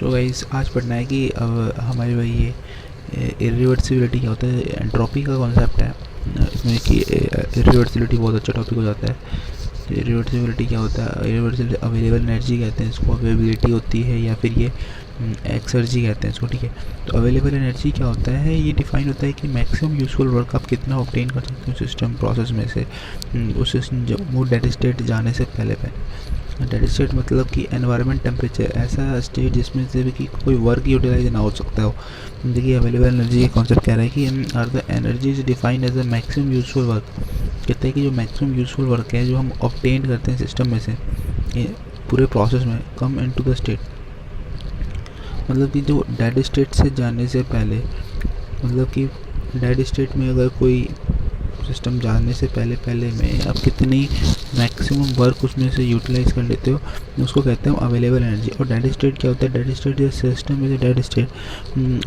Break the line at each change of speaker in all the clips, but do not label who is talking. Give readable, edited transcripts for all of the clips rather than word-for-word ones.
तो गाइस आज पढ़ना है कि हमारे भाई ये इरिवर्सिबिलिटी क्या होता है, एंट्रोपी का कॉन्सेप्ट है इसमें कि इरिवर्सिबिलिटी बहुत अच्छा टॉपिक हो जाता है। तो इरिवर्सिबिलिटी क्या होता है, इरिवर्सिबिलिटी अवेलेबल एनर्जी कहते हैं इसको, अवेलेबिलिटी होती है या फिर ये एक्सर्जी कहते हैं इसको, ठीक है। तो अवेलेबल एनर्जी क्या होता है, ये डिफाइन होता है कि मैक्सिमम यूजफुल वर्क आप कितना ऑब्टेन कर सकते हो सिस्टम प्रोसेस में से, उस सिस्टम जो वो डेड स्टेट जाने से पहले डेड स्टेट मतलब कि एनवायरनमेंट टेम्परेचर, ऐसा स्टेट जिसमें से भी कि कोई वर्क यूटिलाइज ना हो सकता हो। देखिए अवेलेबल एनर्जी का कॉन्सेप्ट कह रहा है कि or the energy is defined as a maximum useful work. कहते हैं कि जो मैक्सिमम यूजफुल वर्क है जो हम ऑब्टेन करते हैं सिस्टम में से पूरे प्रोसेस में, कम इनटू द स्टेट, मतलब कि जो डेड स्टेट से जाने से पहले, मतलब कि डेड स्टेट में अगर कोई सिस्टम जाने से पहले में आप कितनी मैक्सिमम वर्क उसमें से यूटिलाइज कर लेते हो, उसको कहते हैं अवेलेबल एनर्जी। और डेड स्टेट क्या होता है, dead state is system is dead state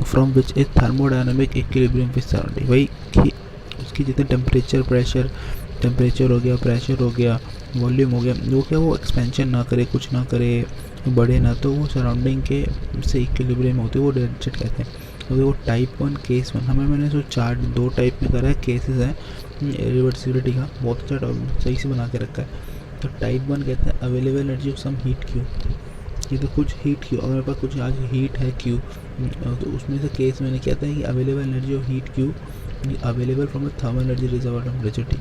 from which A thermodynamic equilibrium with surrounding. वही कि उसकी जितने टेम्परेचर हो गया, प्रेशर हो गया, वॉल्यूम हो गया, वो क्या वो एक्सपेंशन ना करे, कुछ ना करे, बढ़े ना, तो वो सराउंडिंग के से इक्विलिब्रियम होते हैं, वो डेड स्टेट कहते हैं। तो वो टाइप 1 केस 1 मैंने जो चार्ट 2 टाइप में करा है, केसेस है रिवर्सिबिलिटी का, बहुत अच्छा सही से बना के रखा है। तो टाइप 1 कहते हैं available energy of some heat Q. ये तो कुछ हीट क्यू, अगर मेरे पास कुछ आज हीट है क्यू, तो उसमें से केस मैंने कहता है कि available energy of heat Q available from the thermal energy reservoir temperature T.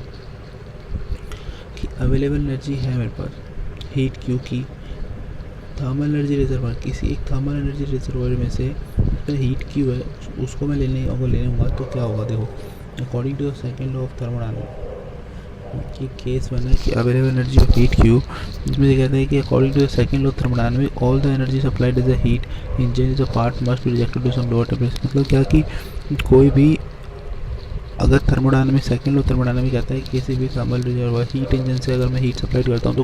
कि अवेलेबल एनर्जी है मेरे पास हीट क्यू की थर्मल एनर्जी रिजर्वर, किसी एक थर्मल एनर्जी रिजर्वर में से हीट क्यू है, उसको मैं लेने लूँगा तो क्या होगा, देखो according to the second law of thermodynamics की केस बना है कि available energy of heat Q, जिसमें ये कहता है कि according to the second law of thermodynamics all the energy supplied as a heat engine is a part must be rejected to some lower temperature. मतलब क्या कि कोई भी अगर थर्मोडायनामिक सेकेंड लॉ थर्मोडायनामिक कहता है कि किसी भी थर्मल रिजर्वर हीट इंजन से अगर मैं हीट सप्लाई करता हूँ तो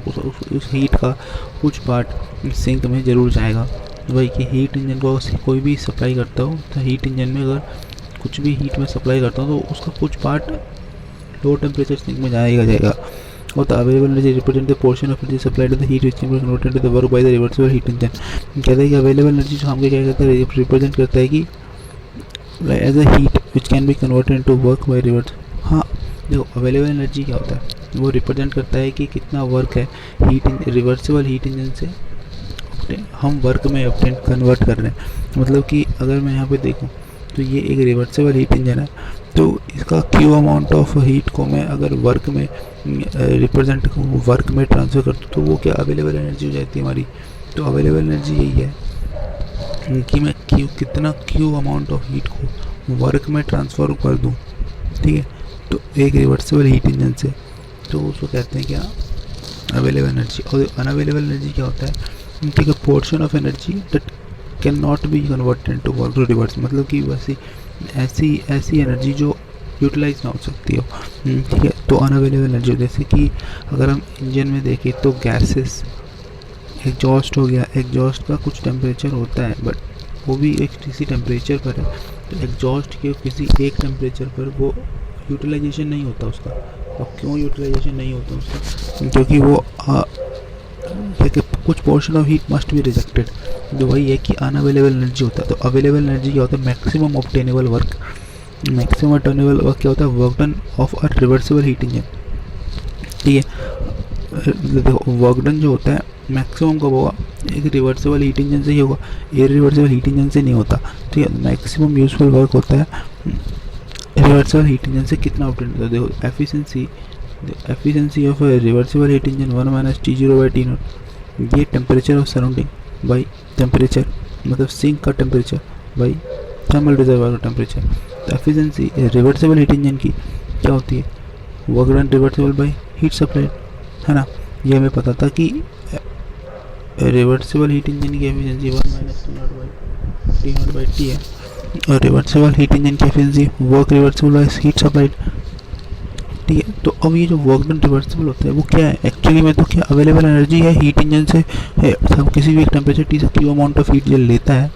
उस हीट का कुछ पार्ट सिंक में ज़रूर जाएगा। वही कि हीट इंजन को कोई भी सप्लाई करता हो, तो हीट इंजन में अगर कुछ भी हीट में सप्लाई करता हूँ तो उसका कुछ पार्ट लो टेम्परेचर सिंक में जाएगा। और the available energy represent the portion of energy supplied the heat which can be converted to the work by the reversible heat engine. कहते हैं कि अवेलेबल एनर्जी जो हमको क्या कहता है, रिप्रेजेंट करता है कि as a heat which can be converted into work by reverse. हाँ देखो अवेलेबल एनर्जी क्या होता है, वो रिप्रेजेंट करता है कि कितना वर्क है रिवर्सिबल हीट इंजन से हम वर्क में ऑब्टेन कन्वर्ट कर रहे हैं। मतलब कि अगर मैं यहाँ पे देखूँ तो ये एक रिवर्सिबल हीट इंजन है, तो इसका क्यू अमाउंट ऑफ हीट को मैं अगर वर्क में रिप्रेजेंट वर्क में ट्रांसफ़र करता हूँ तो वो क्या अवेलेबल एनर्जी हो जाती है हमारी। तो अवेलेबल एनर्जी यही है कि मैं कितना क्यू अमाउंट ऑफ हीट को वर्क में ट्रांसफ़र कर दूँ, ठीक है। तो एक रिवर्सिबल हीट इंजन से, तो उसको कहते हैं क्या अवेलेबल एनर्जी। और अनअवेलेबल एनर्जी क्या होता है, ठीक है, portion of energy that can not be converted to work to reverse. मतलब कि वैसी ऐसी एनर्जी जो यूटिलाइज ना हो सकती हो, ठीक है। तो अनअवेलेबल एनर्जी, जैसे कि अगर हम इंजन में देखें तो गैसेस, एग्जॉस्ट हो गया, एग्जॉस्ट का कुछ टेम्परेचर होता है बट वो भी एक किसी टेम्परेचर पर है। तो एग्जॉस्ट के किसी एक टेम्परेचर पर वो यूटिलाइजेशन नहीं होता उसका। और क्यों यूटिलाइजेशन नहीं होता उसका, क्योंकि वो कुछ portion of heat must be rejected, जो वही है कि अनअवेलेबल एनर्जी होता है। तो अवेलेबल एनर्जी क्या होता है, maximum obtainable work. Maximum obtainable work क्या होता है, work done of a reversible heat engine, ठीक है। देखो वर्क डन जो होता है मैक्सिमम कब होगा, एक रिवर्सिबल हीट इंजन से ही होगा, इरिवर्सिबल हीट इंजन से नहीं होता, ठीक है। मैक्सिमम यूजफुल वर्क होता है रिवर्सिबल हीट इंजन से कितना ऑब्टेन होता है। देखो efficiency of reversible heat engine 1 - T0/T0, ये temperature of surrounding by temperature, मतलब सिंक का टेम्परेचर बाई थर्मल रिजर्वर का टेम्परेचर। तो एफिशिएंसी रिवर्सिबल हीट इंजन की क्या होती है, work done reversible by heat supplied, है ना। ये हमें पता था कि रिवर्सिबल हीट इंजन की एफिशिएंसी 1 - T0/T है, और रिवर्सिबल हीट इंजन की efficiency work reversible by heat supplied, ठीक है। तो अब ये जो वर्क डन रिवर्सिबल होता है वो क्या है एक्चुअली में, तो क्या अवेलेबल एनर्जी है हीट इंजन से, हम किसी भी एक टेम्परेचर टी से क्यू अमाउंट ऑफ हीट जल लेता है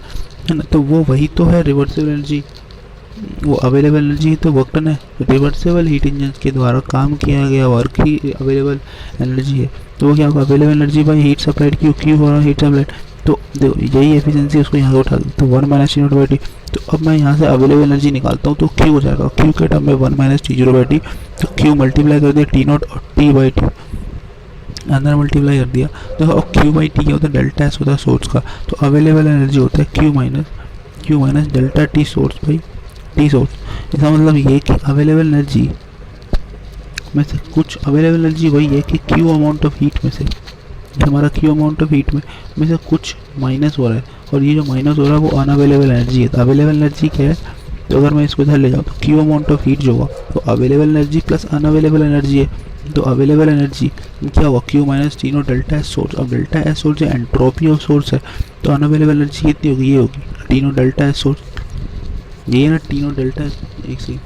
ना, तो वो वही तो है रिवर्सिबल एनर्जी। वो अवेलेबल एनर्जी तो वर्क डन है, रिवर्सिबल हीट इंजन के द्वारा काम किया गया वर्क ही अवेलेबल एनर्जी है। तो वो क्या होगा, available energy by heat supplied, Q हो रहा है हीट सप्लाइड, तो देखो यही एफिशिएंसी उसको यहाँ से उठा दी, तो 1 minus T not by T. तो अब मैं यहाँ से अवेलेबल एनर्जी निकालता हूँ तो क्यू हो जाएगा, क्यू के टर्म में 1 minus T zero by T, तो क्यू मल्टीप्लाई कर दिया टी नॉट और टी बाई टी अंदर मल्टीप्लाई कर दिया। तो अब क्यू बाई टी क्या होता है, डेल्टा एस होता है सोर्स का, तो अवेलेबल एनर्जी होता है Q minus delta T source by T source. इसका मतलब ये कि अवेलेबल एनर्जी में से कुछ अवेलेबल एनर्जी वही है कि क्यू अमाउंट ऑफ हीट में से, हमारा क्यू अमाउंट ऑफ हीट में से कुछ माइनस हो रहा है, और ये जो माइनस हो रहा है वो अनअवेलेबल एनर्जी है। तो अवेलेबल एनर्जी क्या है, तो अगर मैं इसको इधर ले जाऊँ तो क्यू अमाउंट ऑफ हीट जो होगा तो available energy plus unavailable energy है। तो अवेलेबल एनर्जी क्या होगा, Q minus T not delta S source. अब डेल्टा एस सोर्स है, एंट्रोपी ऑफ सोर्स है, तो अनअवेलेबल एनर्जी कितनी होगी, ये होगी T not delta S source, ये है ना टी नॉट डेल्टा एस, एक सी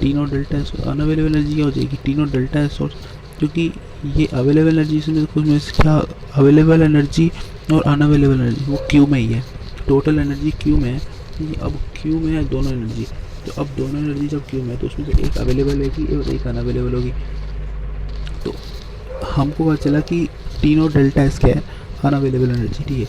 T not delta S. Unavailable energy क्या हो जाएगी, T not delta S source, क्योंकि ये अवेलेबल एनर्जी में कुछ में क्या अवेलेबल एनर्जी और अनअवेलेबल एनर्जी वो क्यू में ही है, टोटल एनर्जी क्यू में है। अब क्यू में है दोनों एनर्जी, तो अब दोनों एनर्जी जब क्यू में है तो उसमें से एक अवेलेबल होगी और एक अनअवेलेबल होगी। तो हमको पता चला कि टी नॉट डेल्टा एस क्या है, अनअवेलेबल एनर्जी, ठीक है।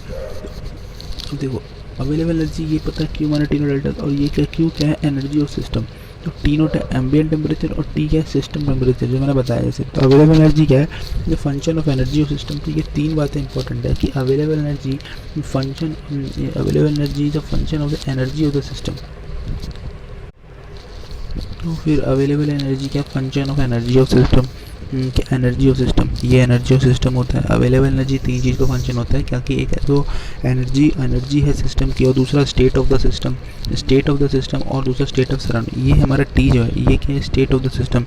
तो देखो अवेलेबल एनर्जी ये पता है Q minus T not delta, और ये क्या क्यू क्या है, एनर्जी ऑफ सिस्टम। तो टी नॉट है एम्बिएंट टेम्परेचर और टी क्या है, सिस्टम टेम्परेचर, जो मैंने बताया जैसे। तो अवेलेबल एनर्जी क्या है, जो function of energy of system. तो ये तीन बातें इंपॉर्टेंट है कि available energy function, available energy is a function of the energy of the system. तो फिर अवेलेबल एनर्जी क्या, function of energy of system, क्या एनर्जी ऑफ सिस्टम, ये एनर्जी ऑफ सिस्टम होता है। अवेलेबल एनर्जी तीन चीज़ का फंक्शन होता है, क्या कि एक है तो एनर्जी है सिस्टम की, और दूसरा स्टेट ऑफ द सिस्टम, और दूसरा स्टेट ऑफ सराउंडिंग। ये हमारा टी जो है ये क्या है, स्टेट ऑफ द सिस्टम,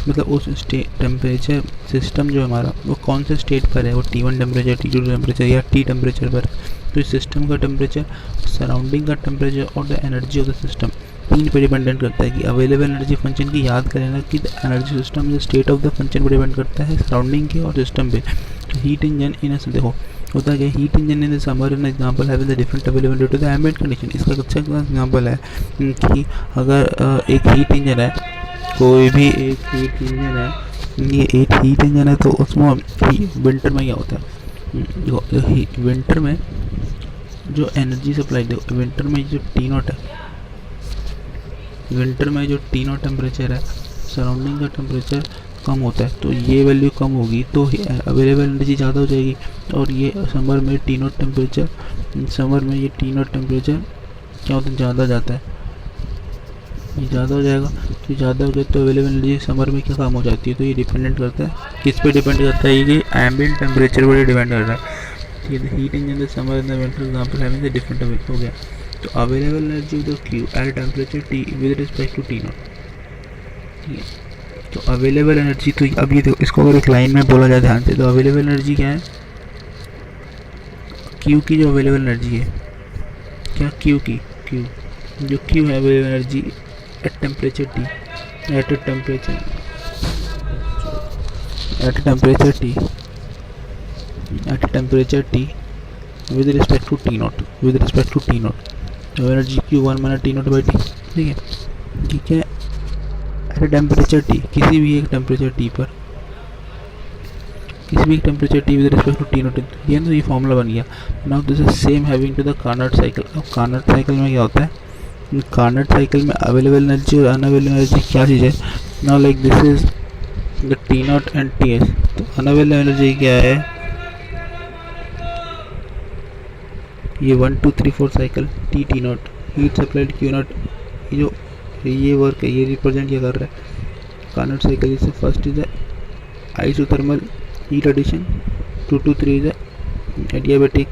मतलब उस टेम्परेचर सिस्टम जो हमारा वो कौन से स्टेट पर है, वो T1 टेम्परेचर, T2 टेम्परेचर या T टेम्परेचर पर। तो इस सिस्टम का टेम्परेचर, सराउंडिंग का टेम्परेचर और the energy of the system, तीन पे डिपेंडेंट करता है। कि अवेलेबल एनर्जी फंक्शन की याद करें ना कि एनर्जी सिस्टम जो स्टेट ऑफ द फंक्शन पर डिपेंड करता है, सराउंडिंग के और सिस्टम पे। तो हीट इंजन इन देखो होता है, heat engine in summer an example है the different available due to the ambient condition. इसका अच्छा एग्जांपल है कि अगर एक हीट इंजन है, कोई भी एक हीट इंजन है, ये एक हीट इंजन है, तो उसमें विंटर में क्या होता है, विंटर में जो एनर्जी सप्लाई, देखो विंटर में जो टी नॉट है, विंटर में जो टी नॉट टेम्परेचर है, सराउंडिंग का टेम्परेचर कम होता है, तो ये वैल्यू कम होगी तो अवेलेबल एनर्जी ज़्यादा हो जाएगी। और ये समर में टी नॉट टेम्परेचर, समर में ये टी नॉट टेम्परेचर क्या होता है, ज़्यादा जाता है, ये ज़्यादा हो जाएगा। तो ज़्यादा हो गया तो अवेलेबल एनर्जी समर में क्या कम हो जाती है। तो ये डिपेंडेंट करता है, किस पे डिपेंड करता है, ये एम्बिएंट टेम्परेचर पर डिपेंड कर रहा है। ये heat engine summer in the winter example having the different हो गया। तो available energy of the Q at temperature T with respect to T nought, ठीक है। तो अवेलेबल एनर्जी, तो अब ये देखो इसको अगर एक लाइन में बोला जाए ध्यान से, तो अवेलेबल एनर्जी क्या है, क्यू की जो अवेलेबल एनर्जी है, क्या क्यू की, जो क्यू है available energy at temperature T, at temperature T with respect to T not, तो energy Q 1 minus T not by T, ठीक है। ठीक है, एट टेम्परेचर टी, किसी भी एक टेम्परेचर टी पर, किसी भी एक temperature T with respect to T nought, ये ना, ये फॉर्मूला बन गया। Now this is same having to the Carnot cycle. अब कार्नोट साइकिल में क्या होता है, कार्नोट साइकिल में अवेलेबल एनर्जी और अनअवेलेबल एनर्जी क्या चीज़ है। Now like this is the T nought and T S. तो अनअवेलेबल एनर्जी क्या है, ये 1 2 3 4 cycle T nought, heat supplied Q not, ये वर्क है, ये रिप्रेजेंट क्या कर रहा है, कार्नोट साइकिल। इससे first is isothermal heat addition, 2 to 3 is adiabatic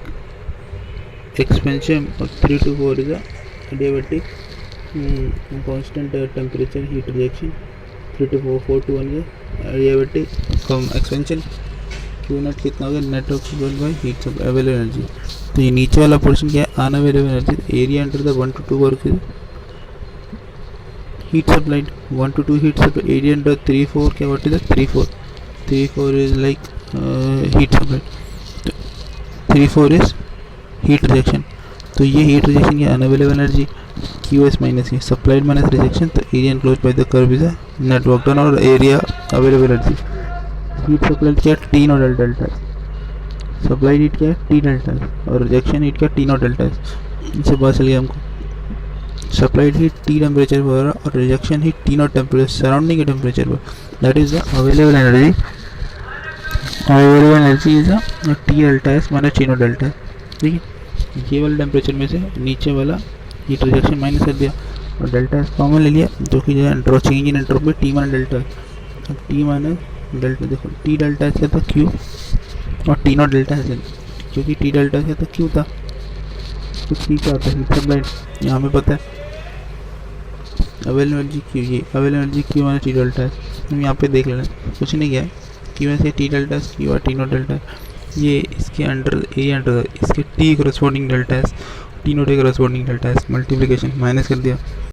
expansion, और 3 to 4 is adiabatic constant temperature heat rejection, 3 to 4 to 1 is adiabatic expansion. Q nought कितना होगा, net of by heat available energy. तो ये नीचे वाला portion क्या है, unavailable energy. Area under the 1 to 2 work is heat supplied, 1 to 2 heat supply. Area under 3 4 क्या, what is 3 4 is like heat supplied, 3 4 is heat rejection. तो ये heat rejection की unavailable energy Q S minus ये supplied minus rejection. तो area enclose by the curve is net work done, और area available energy heat supplied क्या, T not delta supply heat क्या है, T delta S, और rejection heat क्या, T not delta S. इससे पता चल गया हमको सप्लाइड हीट टी टेम्परेचर पर और rejection heat T not temperature surrounding के टेम्परेचर पर, that is the available energy. Available energy is T delta S minus T not delta S. ठीक है, ये वाला टेम्परेचर में से नीचे वाला हीट रिजेक्शन माइनस कर दिया और डेल्टा एस कॉमन ले लिया, जो कि जो है change in entropy T minus delta S. अब टी माइनस डेल्टा, देखो टी डेल्टा एस क्या था, क्यू, और टी नॉट डेल्टा एस, क्योंकि टी डेल्टा एस क्या था, क्यू था, तो टी क्या होता है, हीट सप्लाइड, यहाँ हमें पता है अवेलेबल एनर्जी क्यू, ये available energy Q minus T delta S. हम यहाँ पे देख लेना, कुछ नहीं किया है, क्यू ऐसे टी डेल्टा एस, क्यू और टी नॉट डेल्टा एस, ये इसके अंडर, ये अंडर इसके T corresponding delta S, T not के corresponding delta S, multiplication minus कर दिया।